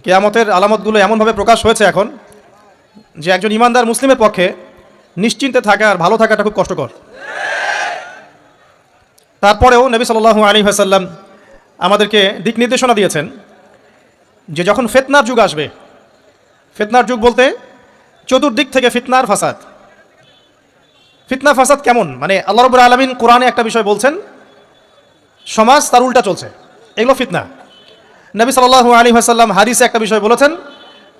কিয়ামতের আলামতগুলো এমনভাবে প্রকাশ হয়েছে এখন যে একজন ইমানদার মুসলিমের পক্ষে নিশ্চিন্তে থাকা আর ভালো থাকাটা খুব কষ্টকর। তারপরেও নবী সাল্লাল্লাহু আলাইহি ওয়াসাল্লাম আমাদেরকে দিক নির্দেশনা দিয়েছেন যে যখন ফিতনার যুগ আসবে, ফিতনার যুগ বলতে চতুর্দিক থেকে ফিতনার ফাসাদ। ফিতনা ফাসাদ কেমন? মানে আল্লাহ রাব্বুল আলামিন কোরআনে একটা বিষয় বলছেন, সমাজ তার উল্টা চলছে, এগুলো ফিতনা। নবী সাল্লাল্লাহু আলাইহি ওয়াসাল্লাম হাদিসে একটা বিষয় বলেছেন,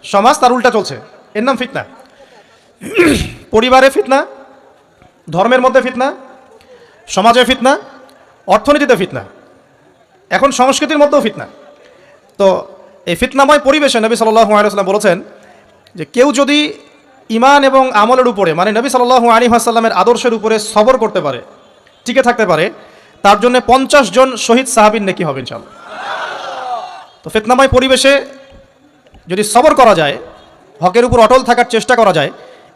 সমাজ তার উল্টা চলছে, এর নাম ফিতনা। পরিবারে ফিতনা, ধর্মের মধ্যে ফিতনা, সমাজে ফিতনা, অর্থনীতিতে ফিতনা, এখন সংস্কৃতির মধ্যেও ফিতনা। তো এই ফিতনাময় পরিবেশে নবী সাল্লাল্লাহু আলাইহি ওয়াসাল্লাম বলেছেন যে কেউ যদি ঈমান এবং আমলের উপরে, মানে নবী সাল্লাল্লাহু আলাইহি ওয়াসাল্লামের আদর্শের উপরে সবর করতে পারে, টিকে থাকতে পারে, তার জন্য 50 জন শহীদ সাহাবীর নেকি হবে ইনশাআল্লাহ। তো ফিতনাময় পরিবেশে যদি সবর করা যায়, হকের উপর অটল থাকার চেষ্টা করা যায়,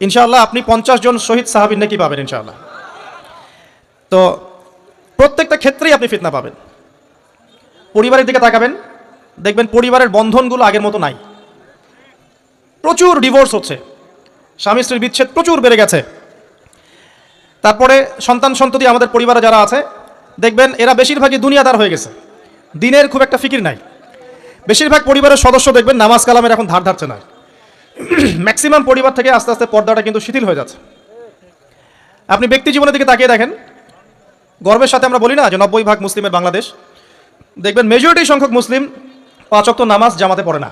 ইনশাআল্লাহ আপনি 50 জন শহীদ সাহাবীর নেকি পাবেন ইনশাআল্লাহ। তো প্রত্যেকটা ক্ষেত্রেই আপনি ফিতনা পাবেন। পরিবারের দিকে তাকাবেন, দেখবেন পরিবারের বন্ধনগুলো আগের মতো নাই, প্রচুর ডিভোর্স হচ্ছে, স্বামী স্ত্রীর বিচ্ছেদ প্রচুর বেড়ে গেছে। তারপরে সন্তান সন্ততি আমাদের পরিবারে যারা আছে, দেখবেন এরা বেশিরভাগই দুনিয়াদার হয়ে গেছে, দিনের খুব একটা ফিকির নাই। বেশিরভাগ পরিবারের সদস্য দেখবেন নামাজ কালামের এখন ধার ধারছে না। ম্যাক্সিমাম পরিবার থেকে আস্তে আস্তে পর্দাটা কিন্তু শিথিল হয়ে যাচ্ছে। আপনি ব্যক্তি জীবনের দিকে তাকিয়ে দেখেন, গর্বের সাথে আমরা বলি না যে 90% মুসলিমের বাংলাদেশ, দেখবেন মেজরিটি সংখ্যক মুসলিম 5 ওয়াক্ত নামাজ জামাতে পড়ে না।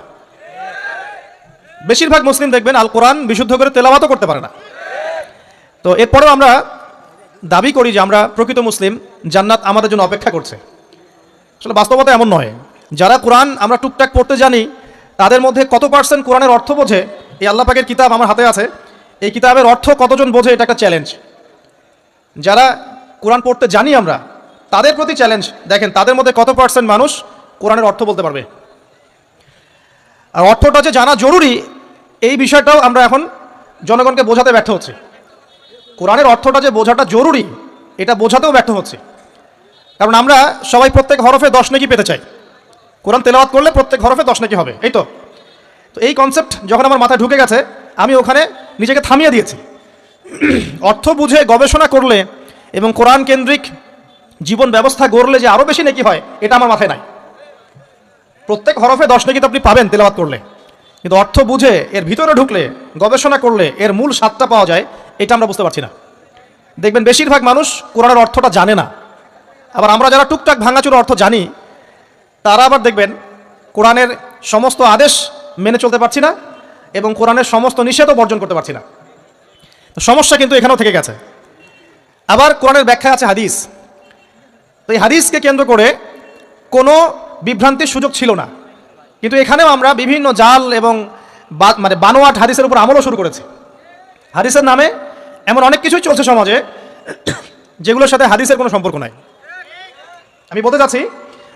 বেশিরভাগ মুসলিম দেখবেন আল কোরআন বিশুদ্ধ করে তেলাওয়াতও করতে পারে না। তো এরপরেও আমরা দাবি করি যে আমরা প্রকৃত মুসলিম, জান্নাত আমাদের জন্য অপেক্ষা করছে। আসলে বাস্তবতা এমন নয়। যারা কোরআন আমরা টুকটাক পড়তে জানি, তাদের মধ্যে কত পার্সেন্ট কোরআনের অর্থ বোঝে? এই আল্লাহ পাকের কিতাব আমার হাতে আছে, এই কিতাবের অর্থ কতজন বোঝে, এটা একটা চ্যালেঞ্জ। যারা কোরআন পড়তে জানি আমরা, তাদের প্রতি চ্যালেঞ্জ, দেখেন তাদের মধ্যে কত পার্সেন্ট মানুষ কোরআনের অর্থ বলতে পারবে। আর অর্থটা যে জানা জরুরি, এই বিষয়টাও আমরা এখন জনগণকে বোঝাতে ব্যর্থ হচ্ছি। কোরআনের অর্থটা যে বোঝাটা জরুরি, এটা বোঝাতেও ব্যর্থ হচ্ছে। কারণ আমরা সবাই প্রত্যেক হরফে 10 নেকি পেতে চাই। কোরআন তেলাওয়াত করলে প্রত্যেক হরফে 10 নেকি হবে, এই তো। তো এই কনসেপ্ট যখন আমার মাথায় ঢুকে গেছে, আমি ওখানে নিজেকে থামিয়ে দিয়েছি। অর্থ বুঝে গবেষণা করলে এবং কোরআন কেন্দ্রিক জীবন ব্যবস্থা গড়লে যে আরও বেশি নেকি হয়, এটা আমার মাথায় নাই। প্রত্যেক হরফে 10 নেকি তো আপনি পাবেন তেলাওয়াত করলে, কিন্তু অর্থ বুঝে এর ভিতরে ঢুকলে, গবেষণা করলে এর মূল স্বাদটা পাওয়া যায়, এটা আমরা বুঝতে পারছি না। দেখবেন বেশিরভাগ মানুষ কোরআনের অর্থটা জানে না। আবার আমরা যারা টুকটাক ভাঙাচুর অর্থ জানি, তারা আবার দেখবেন কোরআনের সমস্ত আদেশ মেনে চলতে পারছি না এবং কোরআনের সমস্ত নিষেধও বর্জন করতে পারছি না। তো সমস্যা কিন্তু এখানেও থেকে গেছে। আবার কোরআনের ব্যাখ্যা আছে হাদিস। তো এই হাদিসকে কেন্দ্র করে কোনো বিভ্রান্তির সুযোগ ছিল না, কিন্তু এখানেও আমরা বিভিন্ন জাল এবং মানে বানোয়াট হাদিসের উপর আমলও শুরু করেছি। হাদিসের নামে এমন অনেক কিছুই চলছে সমাজে, যেগুলোর সাথে হাদিসের কোনো সম্পর্ক নাই। আমি বলতে চাচ্ছি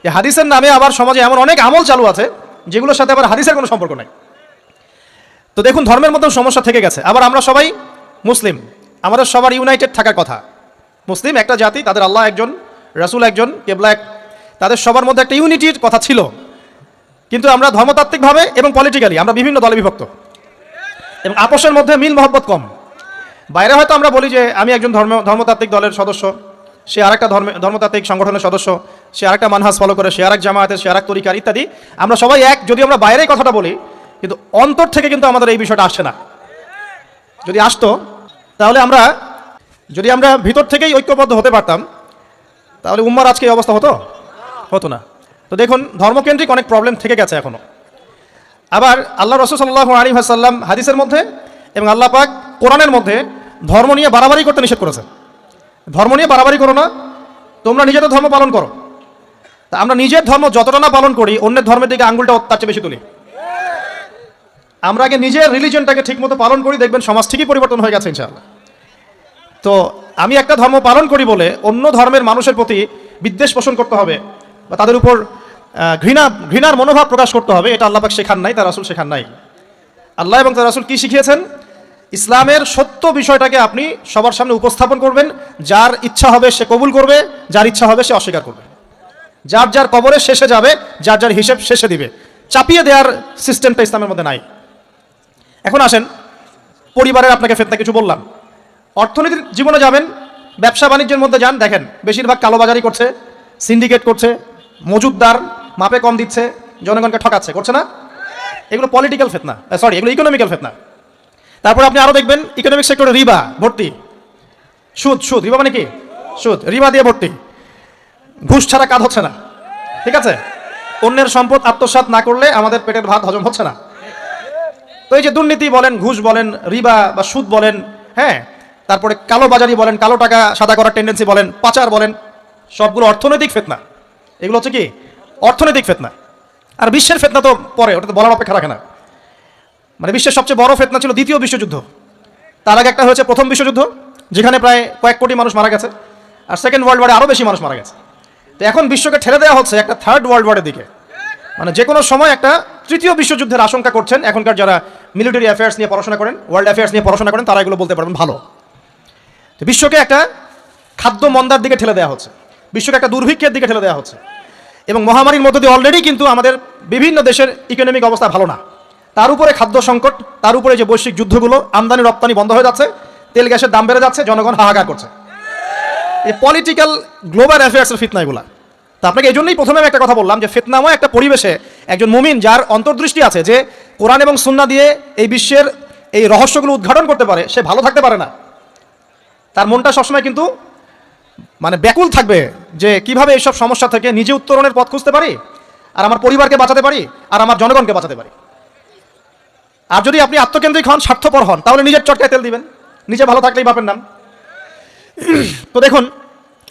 যে হাদিসের নামে আবার সমাজে এমন অনেক আমল চালু আছে, যেগুলোর সাথে আবার হাদিসের কোনো সম্পর্ক নাই। তো দেখুন, ধর্মের মধ্যেও সমস্যা থেকে গেছে। আবার আমরা সবাই মুসলিম, আমাদের সবার ইউনাইটেড থাকার কথা। মুসলিম একটা জাতি, তাদের আল্লাহ একজন, রাসূল একজন, কেবলা এক, তাদের সবার মধ্যে একটা ইউনিটির কথা ছিল। কিন্তু আমরা ধর্মতাত্ত্বিকভাবে এবং পলিটিক্যালি আমরা বিভিন্ন দলে বিভক্ত এবং আপোষের মধ্যে মিল মহব্বত কম। বাইরে হয়তো আমরা বলি যে আমি একজন ধর্মতাত্ত্বিক দলের সদস্য, সে আরেকটা ধর্মতাত্ত্বিক সংগঠনের সদস্য, সে আরেকটা মানহাজ ফলো করে, সে আরেক জামায়াতের, সে আরেক তরিকার ইত্যাদি। আমরা সবাই এক, যদি আমরা বাইরেই কথাটা বলি, কিন্তু অন্তর থেকে কিন্তু আমাদের এই বিষয়টা আসছে না। যদি আসতো, তাহলে যদি আমরা ভিতর থেকেই ঐক্যবদ্ধ হতে পারতাম, তাহলে উম্মার আজকে এই অবস্থা হতো না। তো দেখুন, ধর্মকেন্দ্রিক অনেক প্রবলেম থেকে গেছে এখনো। আবার আল্লাহ রাসূল সাল্লাল্লাহু আলাইহি ওয়াসাল্লাম হাদিসের মধ্যে এবং আল্লাহ পাক কোরআনের মধ্যে ধর্ম নিয়ে বাড়াবাড়ি করতে নিষেধ করেছে। ধর্ম নিয়ে বাড়াবাড়ি করো না, তোমরা নিজেদের ধর্ম পালন করো। তা আমরা নিজের ধর্ম যতটা না পালন করি, অন্যের ধর্মের দিকে আঙ্গুলটা তার চেয়ে বেশি তুলি। আমরা আগে নিজের রিলিজনটাকে ঠিকমতো পালন করি, দেখবেন সমাজ ঠিকই পরিবর্তন হয়ে গেছে ইনশাআল্লাহ। তো আমি একটা ধর্ম পালন করি বলে অন্য ধর্মের মানুষের প্রতি বিদ্বেষ পোষণ করতে হবে বা তাদের উপর ঘৃণার মনোভাব প্রকাশ করতে হবে, এটা আল্লাহ পাক শেখান নাই, তার রাসূল শেখান নাই। আল্লাহ এবং তার রাসূল কি শিখিয়েছেন? ইসলামের সত্য বিষয়টাকে আপনি সবার সামনে উপস্থাপন করবেন। যার ইচ্ছা হবে সে কবুল করবে, যার ইচ্ছা হবে সে অস্বীকার করবে। যার যার কবরে শেষে যাবে, যার যার হিসেব শেষে দিবে। চাপিয়ে দেওয়ার সিস্টেমটা ইসলামের মধ্যে নাই। এখন আসেন, পরিবারের আপনাকে ফিতনা কিছু বললাম, অর্থনীতির জীবনে যাবেন, ব্যবসা বাণিজ্যের মধ্যে যান, দেখেন বেশিরভাগ কালোবাজারি করছে, সিন্ডিকেট করছে, মজুদদার মাপে কম দিচ্ছে, জনগণকে ঠকাচ্ছে, করছে না? এগুলো পলিটিক্যাল ফিতনা, সরি এগুলো ইকোনমিক্যাল ফিতনা। তারপরে আপনি আরও দেখবেন ইকোনমিক সেক্টরে রিবা ভর্তি, সুদ রিবা মানে কি? সুদ, রিবা দিয়ে ভর্তি, ঘুষ ছাড়া কাজ হচ্ছে না, ঠিক আছে? অন্যের সম্পদ আত্মসাৎ না করলে আমাদের পেটের ভাত হজম হচ্ছে না। তো এই যে দুর্নীতি বলেন, ঘুষ বলেন, রিবা বা সুদ বলেন, হ্যাঁ, তারপরে কালোবাজারি বলেন, কালো টাকা সাদা করার টেন্ডেন্সি বলেন, পাচার বলেন, সবগুলো অর্থনৈতিক ফিতনা। এগুলো হচ্ছে কি? অর্থনৈতিক ফিতনা। আর বিশ্বের ফিতনা তো পরে, ওটা তো বলার অপেক্ষা রাখে না। মানে বিশ্বের সবচেয়ে বড় ফিতনা ছিল দ্বিতীয় বিশ্বযুদ্ধ, তার আগে একটা হয়েছে প্রথম বিশ্বযুদ্ধ, যেখানে প্রায় কয়েক কোটি মানুষ মারা গেছে, আর সেকেন্ড ওয়ার্ল্ড ওয়ারে আরও বেশি মানুষ মারা গেছে। তো এখন বিশ্বকে ঠেলে দেওয়া হচ্ছে একটা থার্ড ওয়ার্ল্ড ওয়ারের দিকে, মানে যে কোনো সময় একটা তৃতীয় বিশ্বযুদ্ধের আশঙ্কা করছেন এখনকার যারা মিলিটারি অ্যাফেয়ার্স নিয়ে পড়াশোনা করেন, ওয়ার্ল্ড অ্যাফেয়ার্স নিয়ে পড়াশোনা করেন, তারা এগুলো বলতে পারবেন ভালো। তো বিশ্বকে একটা খাদ্য মন্দার দিকে ঠেলে দেওয়া হচ্ছে, বিশ্বকে একটা দুর্ভিক্ষের দিকে ঠেলে দেওয়া হচ্ছে, এবং মহামারীর মধ্য দিয়ে অলরেডি কিন্তু আমাদের বিভিন্ন দেশের ইকোনমিক অবস্থা ভালো না, তার উপরে খাদ্য সংকট, তার উপরে যে বৈশ্বিক যুদ্ধগুলো, আমদানি রপ্তানি বন্ধ হয়ে যাচ্ছে, তেল গ্যাসের দাম বেড়ে যাচ্ছে, জনগণ হাহাকার করছে। এই পলিটিক্যাল গ্লোবাল অ্যাফেয়ার্সের ফিতনা এগুলা। তা আপনাকে এই জন্যই প্রথমে আমি একটা কথা বললাম যে ফিতনাময় একটা পরিবেশে একজন মুমিন যার অন্তর্দৃষ্টি আছে, যে কোরআন এবং সুন্নাহ দিয়ে এই বিশ্বের এই রহস্যগুলো উদ্ঘাটন করতে পারে, সে ভালো থাকতে পারে না। তার মনটা সবসময় কিন্তু মানে ব্যাকুল থাকবে যে কিভাবে এইসব সমস্যা থেকে নিজে উত্তরণের পথ খুঁজতে পারি, আর আমার পরিবারকে বাঁচাতে পারি, আর আমার জনগণকে বাঁচাতে পারি। আর যদি আপনি আত্মকেন্দ্রিক হন, স্বার্থপর হন, তাহলে নিজের চটকায় তেল দিবেন, নিজে ভালো থাকলেই বাপের নাম। তো দেখুন,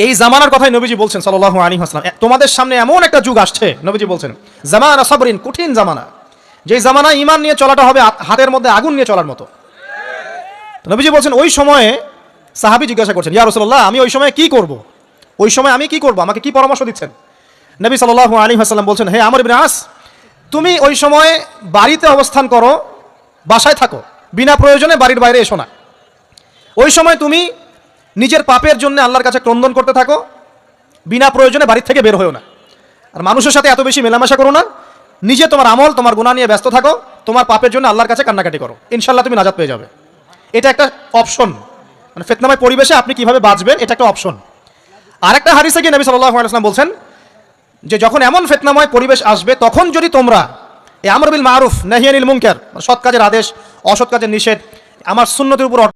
এই জামানার কথাই নবীজি বলছেন সাল্লাল্লাহু আলাইহি ওয়াসাল্লাম, তোমাদের সামনে এমন একটা যুগ আসছে, নবীজি বলছেন জামানা সাবরিন, কঠিন জামানা, যেই জামানা ঈমান নিয়ে চলাটা হবে হাতের মধ্যে আগুন নিয়ে চলার মতো। তো নবীজি বলছেন ওই সময়ে সাহাবী জিজ্ঞাসা করছেন, ইয়া রাসূলুল্লাহ, আমি ওই সময় কি করব? ওই সময় আমি কি করব, আমাকে কি পরামর্শ দিচ্ছেন? নবী সাল্লাল্লাহু আলাইহি ওয়াসাল্লাম বলছেন, হে আমর ইবনে আস, তুমি ওই সময় বাড়িতে অবস্থান করো, বাসায় থাকো, বিনা প্রয়োজনে বাড়ির বাইরে এসো না। ওই সময় তুমি নিজের পাপের জন্য আল্লাহর কাছে ক্রন্দন করতে থাকো, বিনা প্রয়োজনে বাড়ির থেকে বের হয়েও না। আর মানুষের সাথে এত বেশি মেলামেশা করো না, নিজে তোমার আমল, তোমার গুনাহ নিয়ে ব্যস্ত থাকো, তোমার পাপের জন্য আল্লাহর কাছে কান্নাকাটি করো, ইনশাআল্লাহ তুমি নাজাত পেয়ে যাবে। এটা একটা অপশন, মানে ফিতনাময় পরিবেশে আপনি কিভাবে বাঁচবেন, এটা একটা অপশন। আর একটা হাদিসে গিয়ে নবী সাল্লাল্লাহু আলাইহি ওয়াসাল্লাম বলছেন যে যখন এমন ফিতনাময় পরিবেশ আসবে, তখন যদি তোমরা এই আমর বিল মারুফ নাহি আনিল মুনকার, সৎ কাজের আদেশ, অসৎ কাজের নিষেধ, আমার সুন্নতের উপর